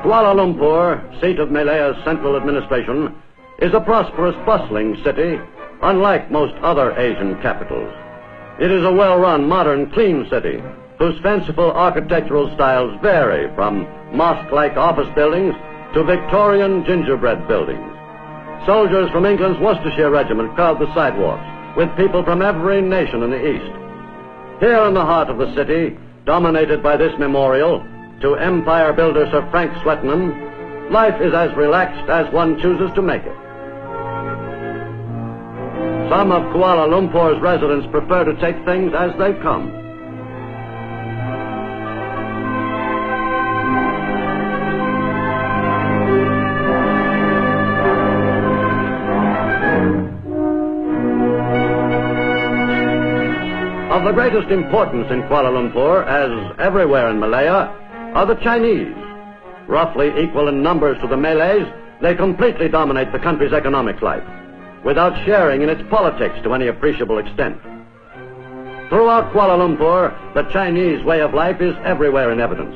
Kuala Lumpur, seat of Malaya's central administration, is a prosperous, bustling city, unlike most other Asian capitals. It is a well-run, modern, clean city, whose fanciful architectural styles vary from mosque-like office buildings to Victorian gingerbread buildings. Soldiers from England's Worcestershire Regiment crowd the sidewalks, with people from every nation in the East. Here in the heart of the city, dominated by this memorial to empire builder Sir Frank Swettenham, life is as relaxed as one chooses to make it. Some of Kuala Lumpur's residents prefer to take things as they come. Of the greatest importance in Kuala Lumpur, as everywhere in Malaya, are the Chinese. Roughly equal in numbers to the Malays, they completely dominate the country's economic life, without sharing in its politics to any appreciable extent. Throughout Kuala Lumpur, the Chinese way of life is everywhere in evidence.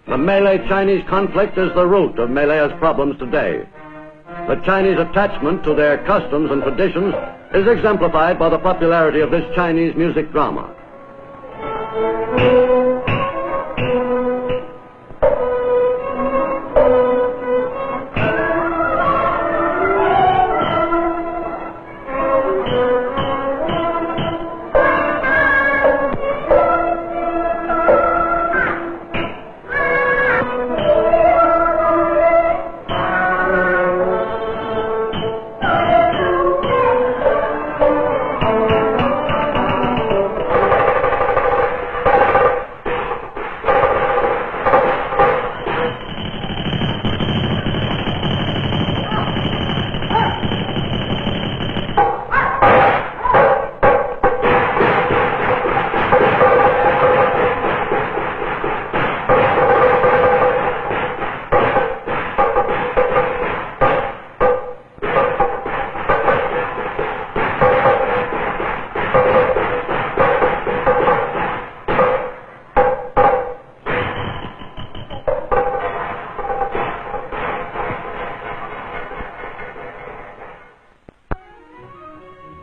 The Malay-Chinese conflict is the root of Malaya's problems today. The Chinese attachment to their customs and traditions is exemplified by the popularity of this Chinese music drama.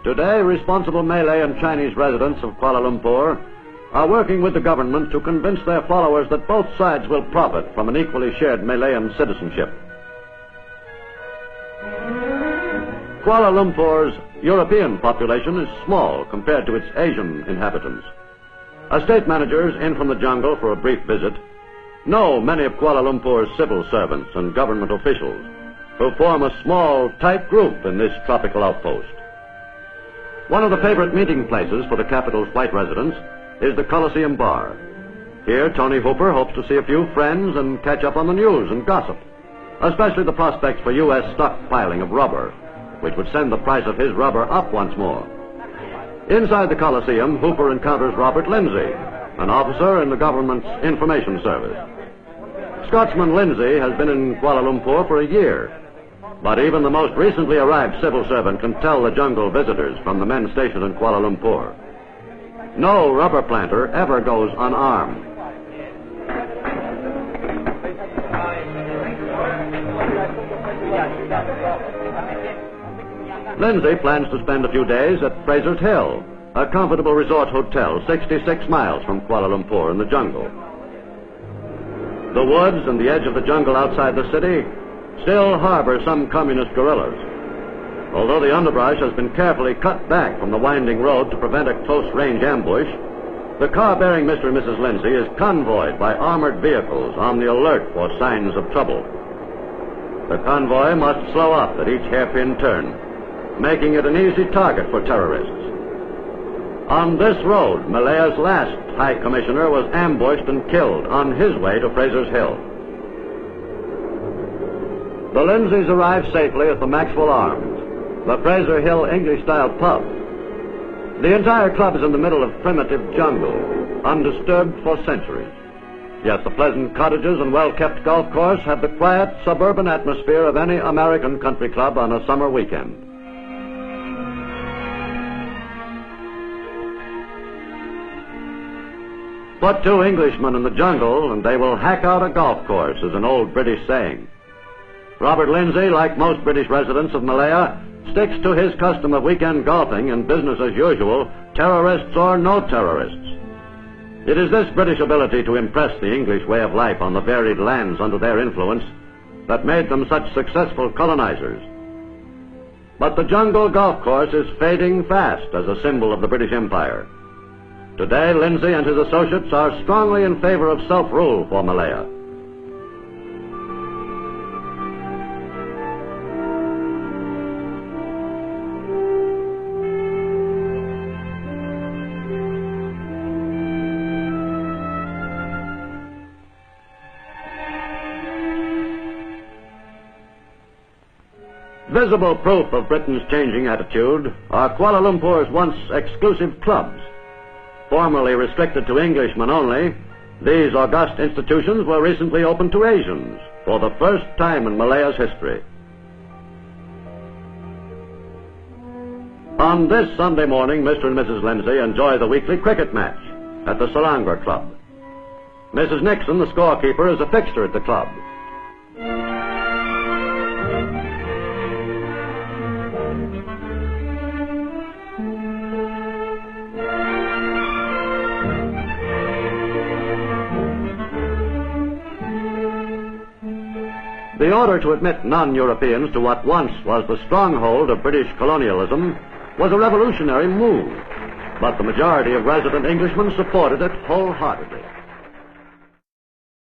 Today, responsible Malay and Chinese residents of Kuala Lumpur are working with the government to convince their followers that both sides will profit from an equally shared Malayan citizenship. Kuala Lumpur's European population is small compared to its Asian inhabitants. Estate managers in from the jungle for a brief visit know many of Kuala Lumpur's civil servants and government officials, who form a small, tight group in this tropical outpost. One of the favorite meeting places for the capital's white residents is the Coliseum Bar. Here, Tony Hooper hopes to see a few friends and catch up on the news and gossip, especially the prospects for U.S. stockpiling of rubber, which would send the price of his rubber up once more. Inside the Coliseum, Hooper encounters Robert Lindsay, an officer in the government's information service. Scotsman Lindsay has been in Kuala Lumpur for a year, but even the most recently arrived civil servant can tell the jungle visitors from the men stationed in Kuala Lumpur. No rubber planter ever goes unarmed. Lindsay plans to spend a few days at Fraser's Hill, a comfortable resort hotel 66 miles from Kuala Lumpur in the jungle. The woods and the edge of the jungle outside the city still harbor some communist guerrillas. Although the underbrush has been carefully cut back from the winding road to prevent a close-range ambush, the car bearing Mr. and Mrs. Lindsay is convoyed by armored vehicles on the alert for signs of trouble. The convoy must slow up at each hairpin turn, making it an easy target for terrorists. On this road, Malaya's last High Commissioner was ambushed and killed on his way to Fraser's Hill. The Lindsays arrived safely at the Maxwell Arms, the Fraser Hill English-style pub. The entire club is in the middle of primitive jungle, undisturbed for centuries. Yet the pleasant cottages and well-kept golf course have the quiet suburban atmosphere of any American country club on a summer weekend. Put two Englishmen in the jungle and they will hack out a golf course, is an old British saying. Robert Lindsay, like most British residents of Malaya, sticks to his custom of weekend golfing and business as usual, terrorists or no terrorists. It is this British ability to impress the English way of life on the varied lands under their influence that made them such successful colonizers. But the jungle golf course is fading fast as a symbol of the British Empire. Today, Lindsay and his associates are strongly in favor of self-rule for Malaya. Visible proof of Britain's changing attitude are Kuala Lumpur's once exclusive clubs. Formerly restricted to Englishmen only, these august institutions were recently opened to Asians for the first time in Malaya's history. On this Sunday morning, Mr. and Mrs. Lindsay enjoy the weekly cricket match at the Selangor Club. Mrs. Nixon, the scorekeeper, is a fixture at the club. The order to admit non-Europeans to what once was the stronghold of British colonialism was a revolutionary move, but the majority of resident Englishmen supported it wholeheartedly.